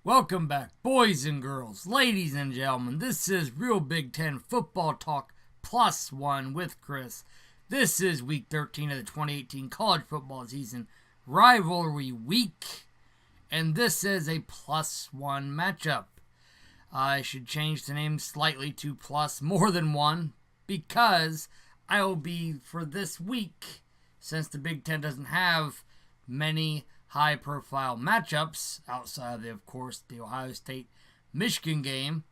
Welcome back, boys and girls, ladies and gentlemen. This is Real Big Ten Football Talk +1 with Chris. This is week 13 of the 2018 college football season, rivalry week, and this is a +1 matchup. I should change the name slightly to plus more than one because I will be, for this week, since the Big Ten doesn't have many high-profile matchups outside of course, the Ohio State-Michigan game,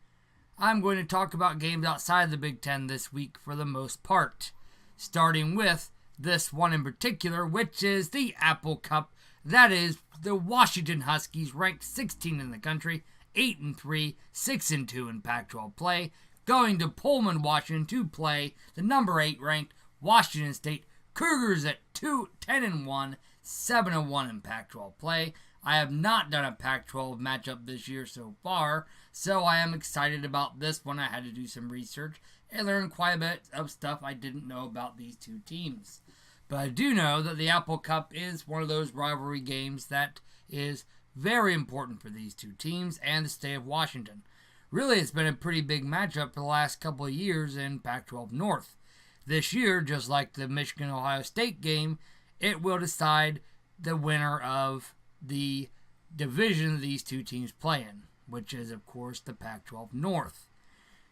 I'm going to talk about games outside of the Big Ten this week for the most part, starting with this one in particular, which is the Apple Cup. That is the Washington Huskies, ranked 16 in the country, 8-3, 6-2 in Pac-12 play, going to Pullman, Washington to play the number 8 ranked Washington State Cougars at 10-1, 7-1 in Pac-12 play. I have not done a Pac-12 matchup this year so far, so I am excited about this one. I had to do some research and learn quite a bit of stuff I didn't know about these two teams. But I do know that the Apple Cup is one of those rivalry games that is very important for these two teams and the state of Washington. Really, it's been a pretty big matchup for the last couple of years in Pac-12 North. This year, just like the Michigan-Ohio State game, it will decide the winner of the division these two teams play in, which is, of course, the Pac-12 North.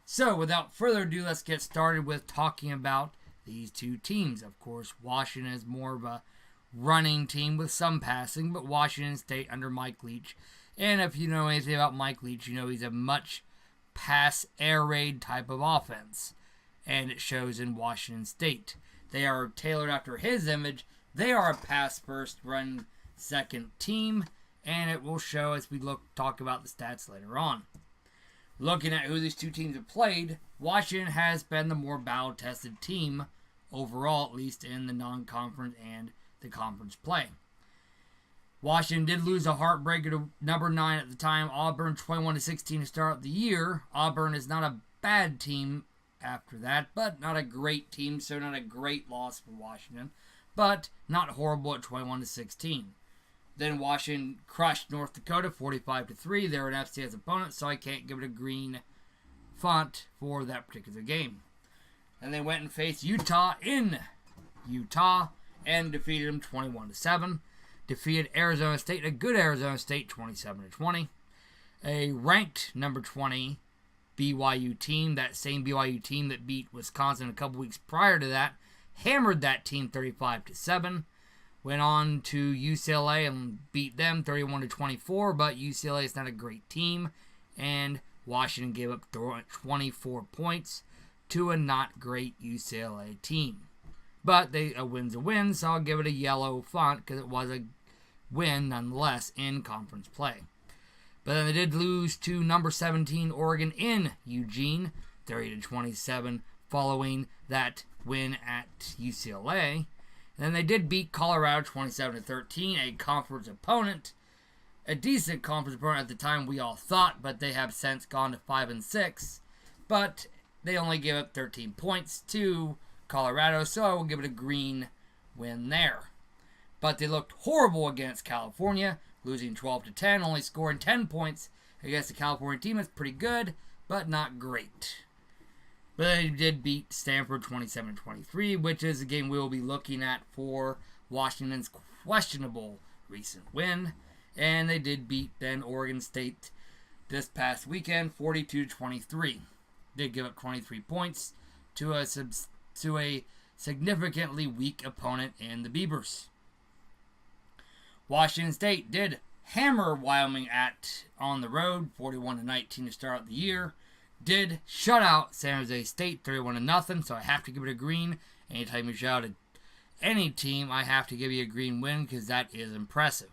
So, without further ado, let's get started with talking about these two teams. Of course, Washington is more of a running team with some passing, but Washington State under Mike Leach. And if you know anything about Mike Leach, you know he's a much pass air raid type of offense. And it shows in Washington State. They are tailored after his image. They are a pass-first, run-second team, and it will show as we talk about the stats later on. Looking at who these two teams have played, Washington has been the more battle-tested team overall, at least in the non-conference and the conference play. Washington did lose a heartbreaker to number 9 at the time, Auburn, 21-16 to start the year. Auburn is not a bad team after that, but not a great team, so not a great loss for Washington, but not horrible at 21-16. Then Washington crushed North Dakota 45-3. They're an FCS opponent, so I can't give it a green font for that particular game. And they went and faced Utah in Utah and defeated them 21-7. Defeated Arizona State, a good Arizona State, 27-20. A ranked number 20 BYU team, that same BYU team that beat Wisconsin a couple weeks prior to that, hammered that team 35-7. Went on to UCLA and beat them 31-24, but UCLA is not a great team, and Washington gave up 24 points to a not great UCLA team. But a win's a win, so I'll give it a yellow font because it was a win nonetheless in conference play. But then they did lose to number 17 Oregon in Eugene, 30-27, following that win at UCLA. And then they did beat Colorado 27-13, a conference opponent, a decent conference opponent at the time we all thought, but they have since gone to 5-6. But they only gave up 13 points to Colorado, so I will give it a green win there. But they looked horrible against California, losing 12-10, only scoring 10 points against the California team. That's pretty good, but not great. But they did beat Stanford 27-23, which is a game we will be looking at for Washington's questionable recent win. And they did beat then Oregon State this past weekend 42-23. Did give up 23 points to a significantly weak opponent in the Beavers. Washington State did hammer Wyoming on the road, 41-19 to start out the year. Did shut out San Jose State 31-0, so I have to give it a green. Anytime you shout at any team, I have to give you a green win because that is impressive.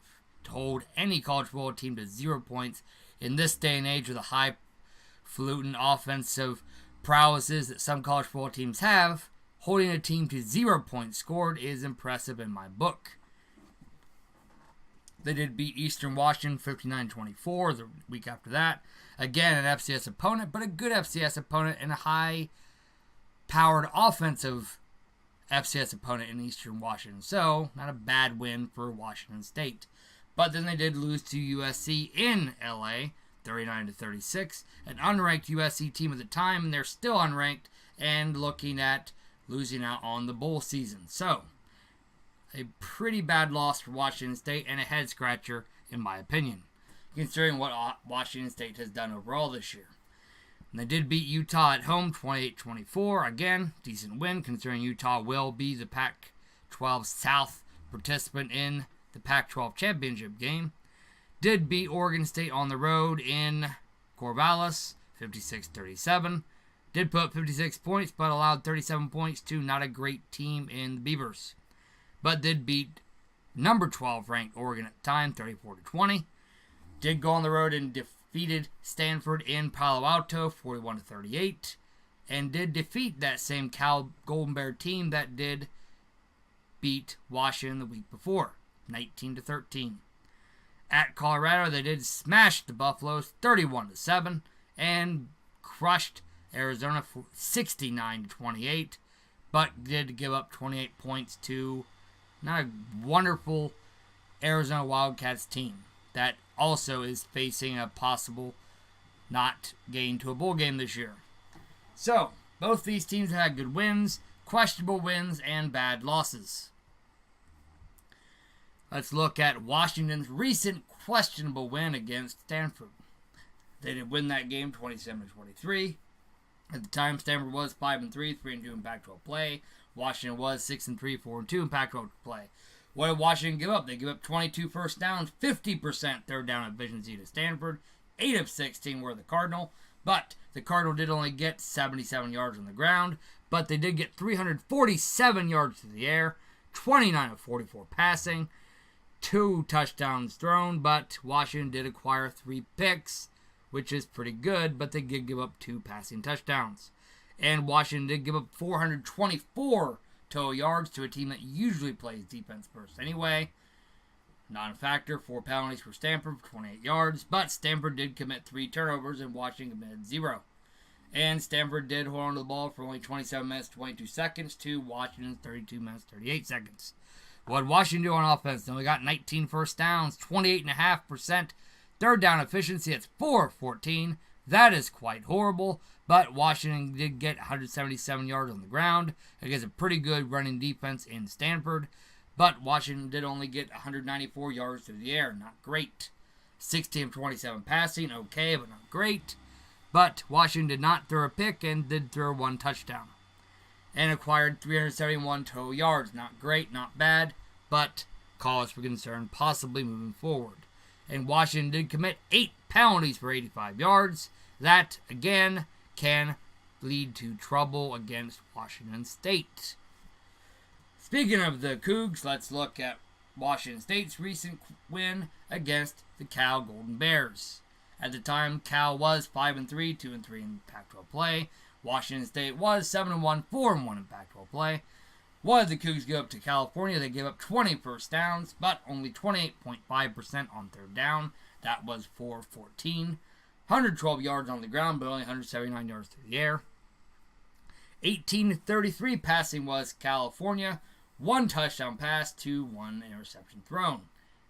To hold any college football team to 0 points in this day and age with the highfalutin offensive prowesses that some college football teams have, holding a team to 0 points scored is impressive in my book. They did beat Eastern Washington 59-24 the week after that. Again, an FCS opponent, but a good FCS opponent and a high-powered offensive FCS opponent in Eastern Washington. So, not a bad win for Washington State. But then they did lose to USC in LA, 39-36. An unranked USC team at the time, and they're still unranked and looking at losing out on the bowl season. So, a pretty bad loss for Washington State and a head scratcher, in my opinion, considering what Washington State has done overall this year. And they did beat Utah at home 28-24. Again, decent win considering Utah will be the Pac-12 South participant in the Pac-12 championship game. Did beat Oregon State on the road in Corvallis 56-37. Did put up 56 points but allowed 37 points to not a great team in the Beavers. But did beat number 12 ranked Oregon at the time 34-20. Did go on the road and defeated Stanford in Palo Alto 41-38, and did defeat that same Cal Golden Bear team that did beat Washington the week before 19-13. At Colorado, they did smash the Buffaloes 31-7 and crushed Arizona 69-28, but did give up 28 points to not a wonderful Arizona Wildcats team that also is facing a possible not getting to a bowl game this year. So, both these teams had good wins, questionable wins, and bad losses. Let's look at Washington's recent questionable win against Stanford. They did win that game 27-23. At the time, Stanford was 5-3, 3-2 in Pac-12 play. Washington was 6-3, 4-2 in Pac-12 play. What did Washington give up? They give up 22 first downs, 50% third down efficiency to Stanford. 8 of 16 were the Cardinal, but the Cardinal did only get 77 yards on the ground, but they did get 347 yards through the air, 29 of 44 passing, 2 touchdowns thrown, but Washington did acquire 3 picks, which is pretty good, but they did give up 2 passing touchdowns. And Washington did give up 424 total yards to a team that usually plays defense first anyway. Non-factor, 4 penalties for Stanford for 28 yards, but Stanford did commit 3 turnovers and Washington committed 0. And Stanford did hold on to the ball for only 27 minutes, 22 seconds to Washington's 32 minutes, 38 seconds. What did Washington do on offense? They only got 19 first downs, 28.5% third down efficiency. It's 4 of 14. That is quite horrible, but Washington did get 177 yards on the ground against a pretty good running defense in Stanford, but Washington did only get 194 yards through the air. Not great. 16 of 27 passing, okay, but not great. But Washington did not throw a pick and did throw 1 touchdown. And acquired 371 total yards. Not great, not bad, but cause for concern possibly moving forward. And Washington did commit 8 penalties for 85 yards. That, again, can lead to trouble against Washington State. Speaking of the Cougs, let's look at Washington State's recent win against the Cal Golden Bears. At the time, Cal was 5-3, 2-3 in Pac-12 play. Washington State was 7-1, 4-1 in Pac-12 play. What did the Cougs give up to California? They gave up 20 first downs, but only 28.5% on third down. That was 4 of 14. 112 yards on the ground, but only 179 yards through the air. 18-33 passing was California. 1 touchdown pass to 1 interception thrown.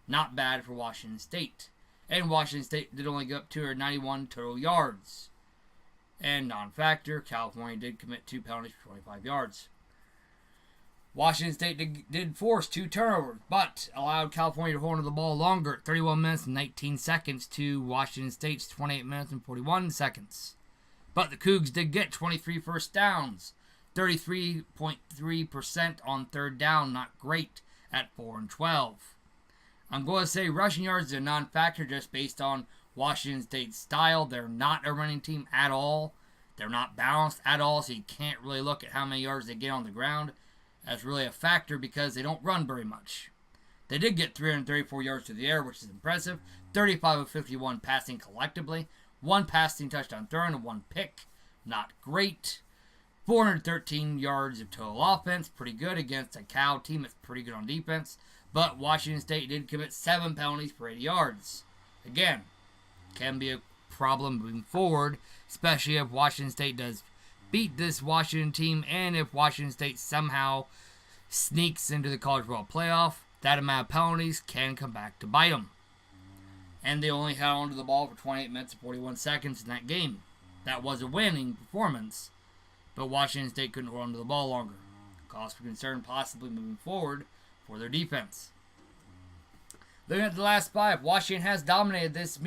Not bad for Washington State. And Washington State did only give up 291 total yards. And non-factor, California did commit 2 penalties for 25 yards. Washington State did force 2 turnovers, but allowed California to hold onto the ball longer at 31 minutes and 19 seconds to Washington State's 28 minutes and 41 seconds. But the Cougs did get 23 first downs, 33.3% on third down, not great at 4 and 12. I'm going to say rushing yards is a non-factor just based on Washington State's style. They're not a running team at all. They're not balanced at all, so you can't really look at how many yards they get on the ground. That's really a factor because they don't run very much. They did get 334 yards through the air, which is impressive. 35 of 51 passing collectively. 1 passing touchdown thrown and 1 pick. Not great. 413 yards of total offense. Pretty good against a Cal team that's pretty good on defense. But Washington State did commit 7 penalties for 80 yards. Again, can be a problem moving forward, especially if Washington State does beat this Washington team, and if Washington State somehow sneaks into the college football playoff, that amount of penalties can come back to bite them. and they only held onto the ball for 28 minutes and 41 seconds in that game. That was a winning performance, but Washington State couldn't hold onto the ball longer. Cause for concern possibly moving forward for their defense. Looking at the last 5, Washington has dominated this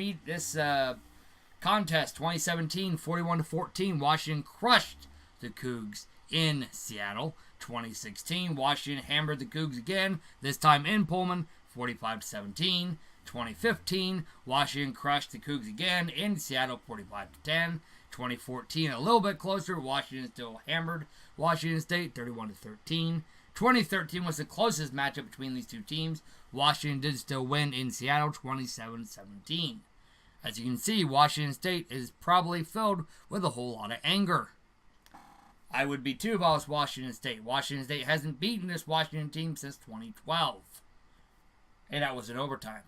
contest. 2017, 41-14. Washington crushed the Cougs in Seattle. 2016, Washington hammered the Cougs again, this time in Pullman, 45-17. 2015, Washington crushed the Cougs again in Seattle, 45-10. 2014, a little bit closer, Washington still hammered Washington State, 31-13. 2013 was the closest matchup between these two teams. Washington did still win in Seattle, 27-17. As you can see, Washington State is probably filled with a whole lot of anger. I would be too if I was Washington State. Washington State hasn't beaten this Washington team since 2012. And that was in overtime.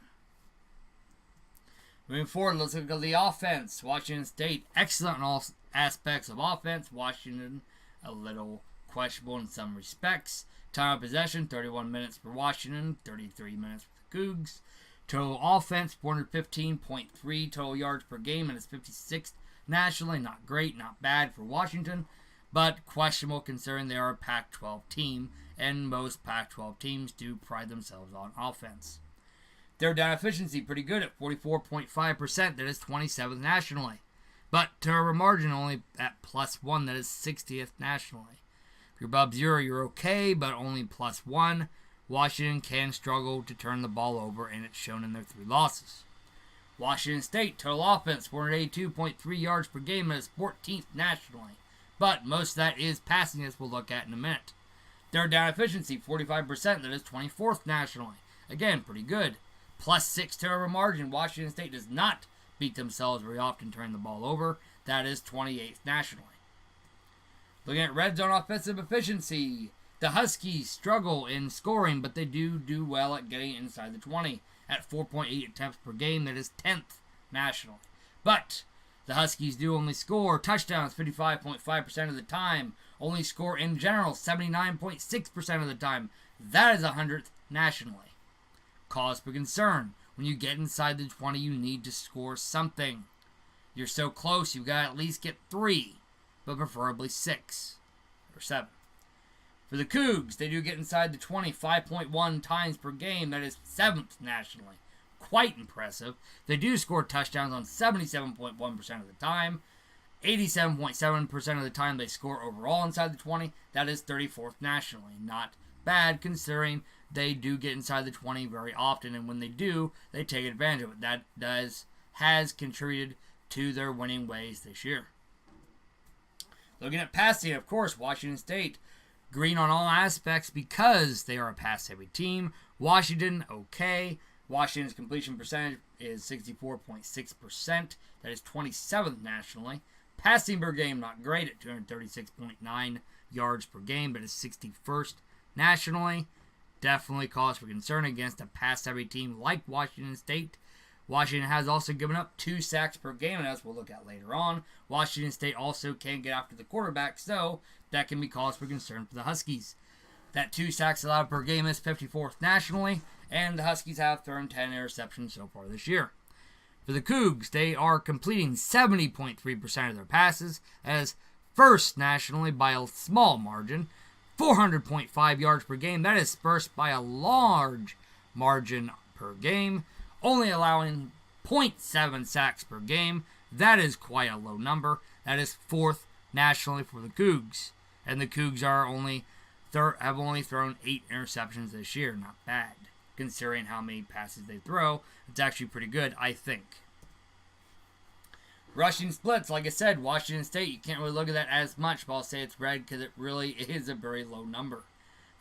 Moving forward, let's look at the offense. Washington State, excellent in all aspects of offense. Washington, a little questionable in some respects. Time of possession, 31 minutes for Washington, 33 minutes for the Cougs. Total offense, 415.3 total yards per game, and it's 56th nationally. Not great, not bad for Washington, but questionable considering they are a Pac-12 team, and most Pac-12 teams do pride themselves on offense. Third down efficiency, pretty good at 44.5%. That is 27th nationally. But turnover margin only at +1. That is 60th nationally. If you're above 0, you're okay, but only +1. Washington can struggle to turn the ball over, and it's shown in their 3 losses. Washington State, total offense, 482.3 yards per game. That is 14th nationally. But most of that is passing, as we'll look at in a minute. Third down efficiency, 45%. That is 24th nationally. Again, pretty good. +6 turnover margin. Washington State does not beat themselves very often turning the ball over. That is 28th nationally. Looking at red zone offensive efficiency, the Huskies struggle in scoring, but they do well at getting inside the 20 at 4.8 attempts per game. That is 10th nationally. But the Huskies do only score touchdowns 55.5% of the time. Only score in general 79.6% of the time. That is 100th nationally. Cause for concern. When you get inside the 20, you need to score something. You're so close, you've got to at least get 3, but preferably 6 or 7. For the Cougs, they do get inside the 20 5.1 times per game. That is 7th nationally. Quite impressive. They do score touchdowns on 77.1% of the time. 87.7% of the time they score overall inside the 20. That is 34th nationally. Not bad considering they do get inside the 20 very often, and when they do, they take advantage of it. That has contributed to their winning ways this year. Looking at passing, of course, Washington State, green on all aspects because they are a pass-heavy team. Washington, okay. Washington's completion percentage is 64.6%. That is 27th nationally. Passing per game, not great at 236.9 yards per game, but is 61st nationally. Definitely cause for concern against a pass-heavy team like Washington State. Washington has also given up 2 sacks per game, and as we'll look at later on, Washington State also can get after the quarterback, so that can be cause for concern for the Huskies. That 2 sacks allowed per game is 54th nationally, and the Huskies have thrown 10 interceptions so far this year. For the Cougs, they are completing 70.3% of their passes, as first nationally by a small margin. 400.5 yards per game. That is first by a large margin per game. Only allowing 0.7 sacks per game. That is quite a low number. That is 4th nationally for the Cougs. And the Cougs are have only thrown 8 interceptions this year. Not bad, considering how many passes they throw. It's actually pretty good, I think. Rushing splits, like I said, Washington State, you can't really look at that as much, but I'll say it's red because it really is a very low number.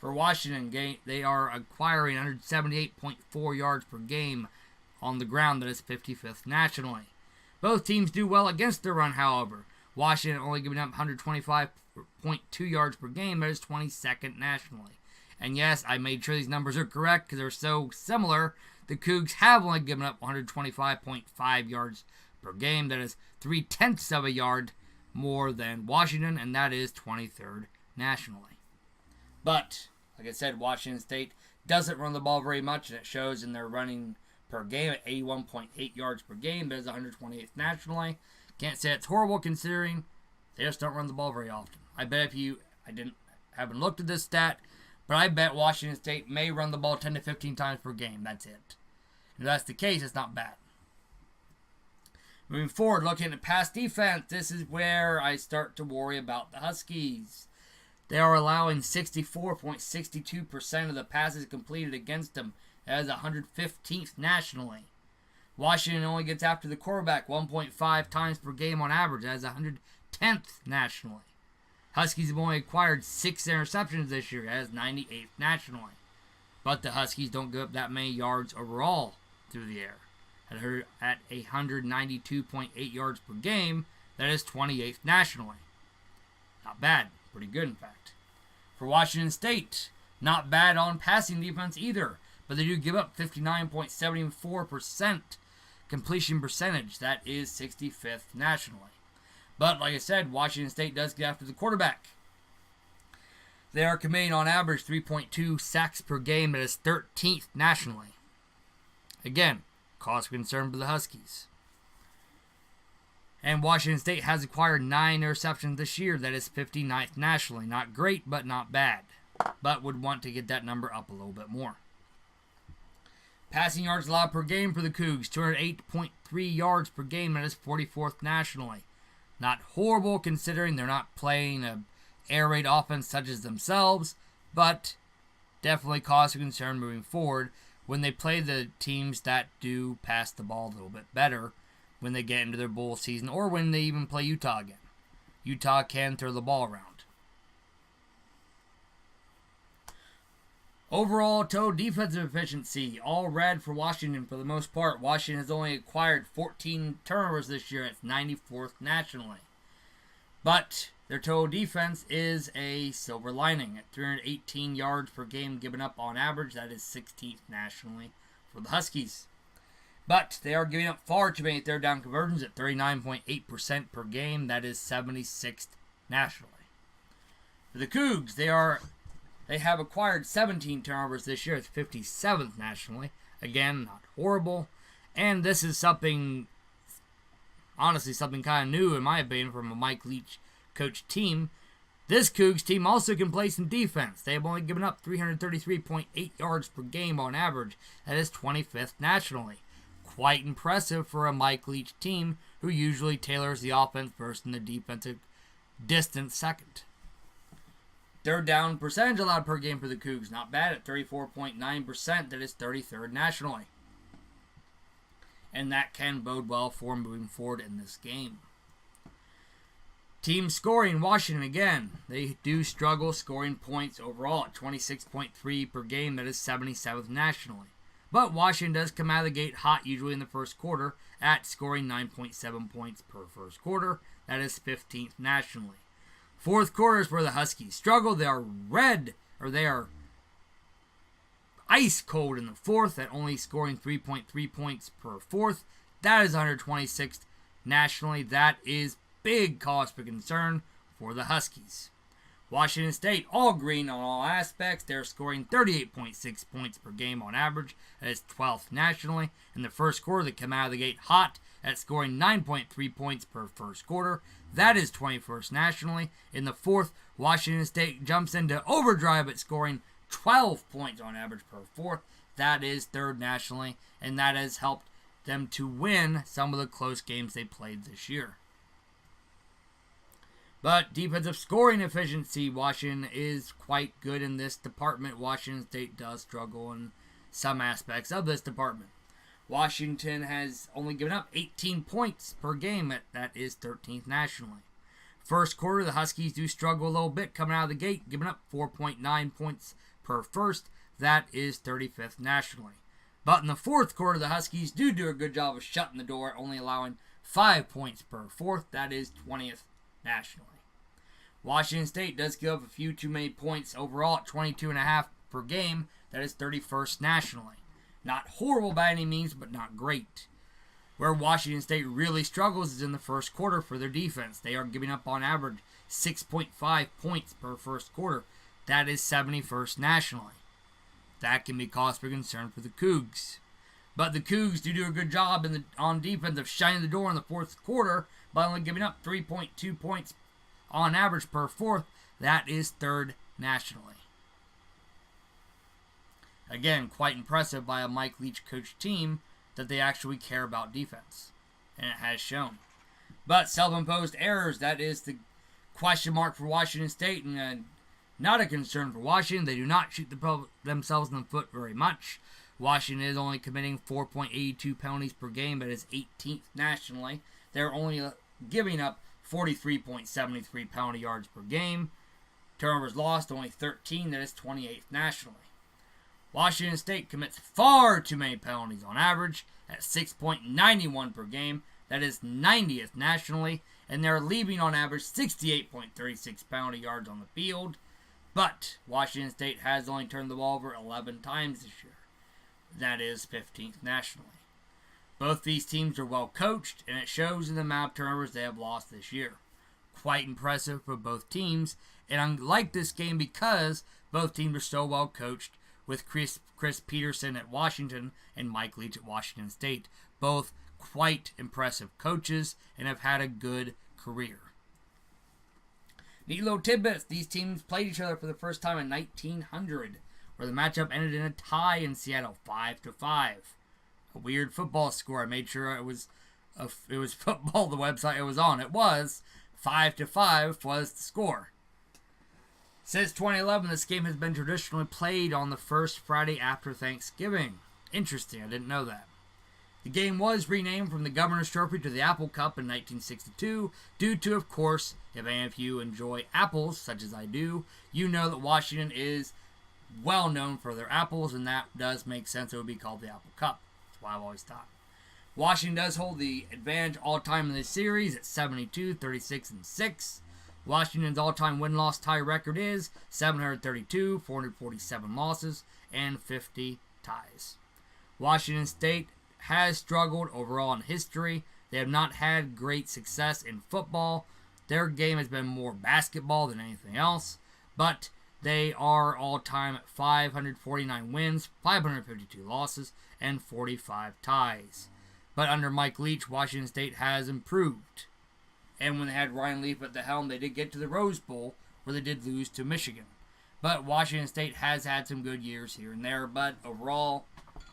For Washington, they are acquiring 178.4 yards per game on the ground. That is 55th nationally. Both teams do well against the run, however. Washington only giving up 125.2 yards per game. That is 22nd nationally. And yes, I made sure these numbers are correct because they're so similar. The Cougs have only given up 125.5 yards per game. That is 0.3 of a yard more than Washington, and that is 23rd nationally. But, like I said, Washington State doesn't run the ball very much, and it shows in their running per game at 81.8 yards per game. That is 128th nationally. Can't say it's horrible considering they just don't run the ball very often. I bet haven't looked at this stat, but I bet Washington State may run the ball 10 to 15 times per game. That's it. If that's the case, it's not bad. Moving forward, looking at pass defense, this is where I start to worry about the Huskies. They are allowing 64.62% of the passes completed against them. That is 115th nationally. Washington only gets after the quarterback 1.5 times per game on average. That is 110th nationally. Huskies have only acquired 6 interceptions this year. That is 98th nationally. But the Huskies don't give up that many yards overall through the air. At 192.8 yards per game, that is 28th nationally. Not bad. Pretty good, in fact. For Washington State, not bad on passing defense either. But they do give up 59.74% completion percentage. That is 65th nationally. But like I said, Washington State does get after the quarterback. They are committing on average 3.2 sacks per game. That is 13th nationally. Again, cause for concern for the Huskies. And Washington State has acquired 9 interceptions this year. That is 59th nationally. Not great, but not bad. But would want to get that number up a little bit more. Passing yards allowed per game for the Cougs, 208.3 yards per game. That is 44th nationally. Not horrible considering they're not playing an air raid offense such as themselves, but definitely cause for concern moving forward when they play the teams that do pass the ball a little bit better when they get into their bowl season or when they even play Utah again. Utah can throw the ball around. Overall, total defensive efficiency, all red for Washington for the most part. Washington has only acquired 14 turnovers this year. It's 94th nationally. But their total defense is a silver lining at 318 yards per game given up on average. That is 16th nationally for the Huskies. But they are giving up far too many third down conversions at 39.8% per game. That is 76th nationally. For the Cougs, they have acquired 17 turnovers this year. It's 57th nationally. Again, not horrible. And this is something kind of new, in my opinion, from a Mike Leach coached team. This Cougs team also can play some defense. They have only given up 333.8 yards per game on average. That is 25th nationally. Quite impressive for a Mike Leach team who usually tailors the offense first and the defensive distance second. Third down percentage allowed per game for the Cougs. Not bad at 34.9%. That is 33rd nationally. And that can bode well for moving forward in this game. Team scoring, Washington again. They do struggle scoring points overall at 26.3 per game. That is 77th nationally. But Washington does come out of the gate hot usually in the first quarter at scoring 9.7 points per first quarter. That is 15th nationally. Fourth quarter is where the Huskies struggle. They are ice cold in the fourth at only scoring 3.3 points per fourth. That is 126th nationally. That is big cause for concern for the Huskies. Washington State, all green on all aspects. They're scoring 38.6 points per game on average. That is 12th nationally. In the first quarter, they come out of the gate hot at scoring 9.3 points per first quarter. That is 21st nationally. In the fourth, Washington State jumps into overdrive at scoring 12 points on average per fourth. That is third nationally, and that has helped them to win some of the close games they played this year. But defensive scoring efficiency, Washington is quite good in this department. Washington State does struggle in some aspects of this department. Washington has only given up 18 points per game. That is 13th nationally. First quarter, the Huskies do struggle a little bit coming out of the gate, giving up 4.9 points per first. That is 35th nationally. But in the fourth quarter, the Huskies do a good job of shutting the door, only allowing 5 points per fourth. That is 20th nationally. Washington State does give up a few too many points overall at 22.5 per game. That is 31st nationally. Not horrible by any means, but not great. Where Washington State really struggles is in the first quarter for their defense. They are giving up on average 6.5 points per first quarter. That is 71st nationally. That can be cause for concern for the Cougs. But the Cougs do a good job on defense of shutting the door in the fourth quarter by only giving up 3.2 points on average per fourth. That is third nationally. Again, quite impressive by a Mike Leach coached team that they actually care about defense. And it has shown. But self-imposed errors, that is the question mark for Washington State, and not a concern for Washington. They do not shoot themselves in the foot very much. Washington is only committing 4.82 penalties per game, but is 18th nationally. They're only giving up 43.73 penalty yards per game. Turnovers lost, only 13. That is 28th nationally. Washington State commits far too many penalties on average at 6.91 per game. That is 90th nationally. And they're leaving on average 68.36 penalty yards on the field. But Washington State has only turned the ball over 11 times this year. That is 15th nationally. Both these teams are well coached, and it shows in the amount of turnovers they have lost this year. Quite impressive for both teams, and I like this game because both teams are so well coached, with Chris Peterson at Washington and Mike Leach at Washington State. Both quite impressive coaches and have had a good career. Neat little tidbits. These teams played each other for the first time in 1900, where the matchup ended in a tie in Seattle, 5-5. A weird football score. I made sure it was football, the website it was on. It was 5-5 was the score. Since 2011, this game has been traditionally played on the first Friday after Thanksgiving. Interesting, I didn't know that. The game was renamed from the Governor's Trophy to the Apple Cup in 1962, due to, of course, if any of you enjoy apples, such as I do, you know that Washington is well known for their apples, and that does make sense. It would be called the Apple Cup. That's why I've always thought. Washington does hold the advantage all-time in this series at 72, 36, and 6. Washington's all-time win-loss tie record is 732, 447 losses, and 50 ties. Washington State has struggled overall in history. They have not had great success in football. Their game has been more basketball than anything else, but they are all-time at 549 wins, 552 losses, and 45 ties. But under Mike Leach, Washington State has improved. And when they had Ryan Leaf at the helm, they did get to the Rose Bowl, where they did lose to Michigan. But Washington State has had some good years here and there, but overall,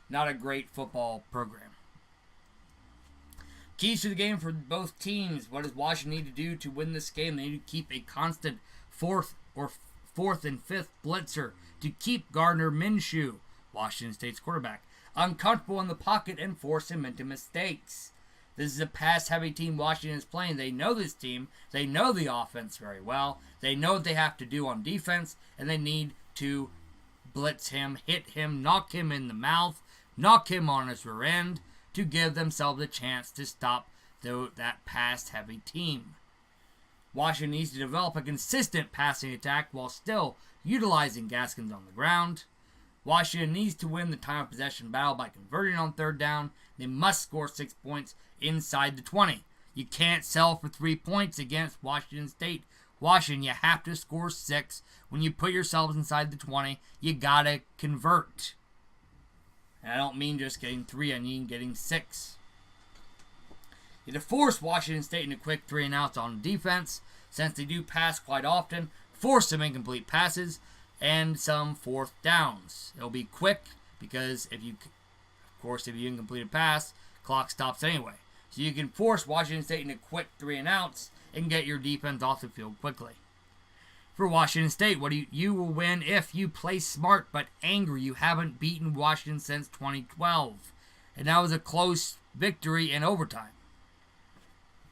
not a great football program. Keys to the game for both teams. What does Washington need to do to win this game? They need to keep a constant fourth and fifth blitzer to keep Gardner Minshew, Washington State's quarterback, uncomfortable in the pocket and force him into mistakes. This is a pass-heavy team Washington is playing. They know this team. They know the offense very well. They know what they have to do on defense, and they need to blitz him, hit him, knock him in the mouth, knock him on his rear end to give themselves a chance to stop that pass-heavy team. Washington needs to develop a consistent passing attack while still utilizing Gaskins on the ground. Washington needs to win the time of possession battle by converting on third down. They must score 6 points inside the 20. You can't sell for 3 points against Washington State. Washington, you have to score 6. When you put yourselves inside the 20, you gotta convert. And I don't mean just getting 3, I mean getting 6. You have to force Washington State into quick 3 and outs on defense, since they do pass quite often. Force some incomplete passes and some fourth downs. It'll be quick because if you incomplete a pass, clock stops anyway. So you can force Washington State into quick 3 and outs and get your defense off the field quickly. For Washington State, you will win if you play smart but angry. You haven't beaten Washington since 2012, and that was a close victory in overtime.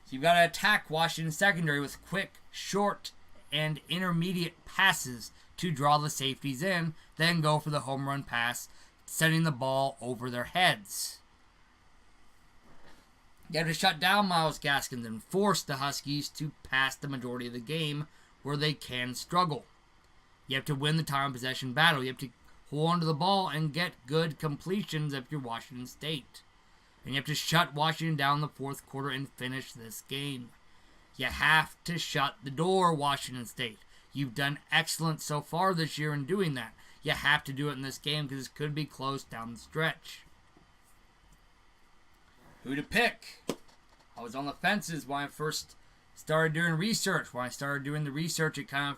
So you've got to attack Washington's secondary with quick, short, and intermediate passes to draw the safeties in, then go for the home run pass, sending the ball over their heads. You have to shut down Myles Gaskins and force the Huskies to pass the majority of the game where they can struggle. You have to win the time of possession battle. You have to hold on to the ball and get good completions if you're Washington State. And you have to shut Washington down in the fourth quarter and finish this game. You have to shut the door, Washington State. You've done excellent so far this year in doing that. You have to do it in this game because it could be close down the stretch. who to pick. I was on the fences when I first started doing research. When I started doing the research, it kind of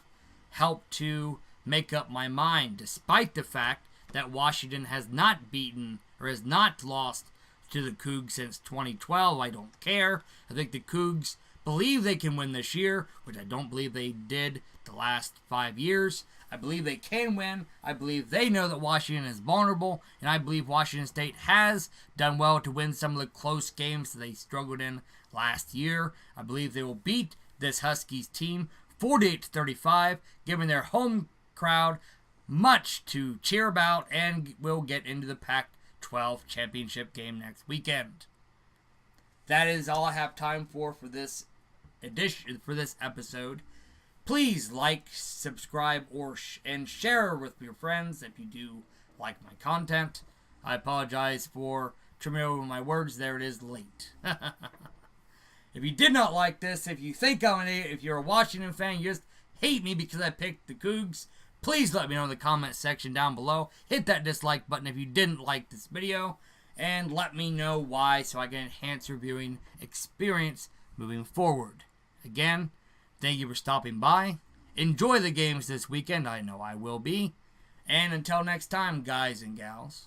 helped to make up my mind, despite the fact that Washington has not beaten or has not lost to the Cougs since 2012. I don't care. I think the Cougs believe they can win this year, which I don't believe they did the last 5 years. I believe they can win. I believe they know that Washington is vulnerable, and I believe Washington State has done well to win some of the close games that they struggled in last year. I believe they will beat this Huskies team 48-35, giving their home crowd much to cheer about, and will get into the Pac-12 championship game next weekend. That is all I have time for this edition, for this episode. Please like, subscribe, and share with your friends if you do like my content. I apologize for trimming over my words. There it is, late. If you did not like this, if you think I'm an idiot, if you're a Washington fan, you just hate me because I picked the Cougs, please let me know in the comment section down below. Hit that dislike button if you didn't like this video, and let me know why so I can enhance your viewing experience moving forward. Again, thank you for stopping by. Enjoy the games this weekend. I know I will be. And until next time, guys and gals.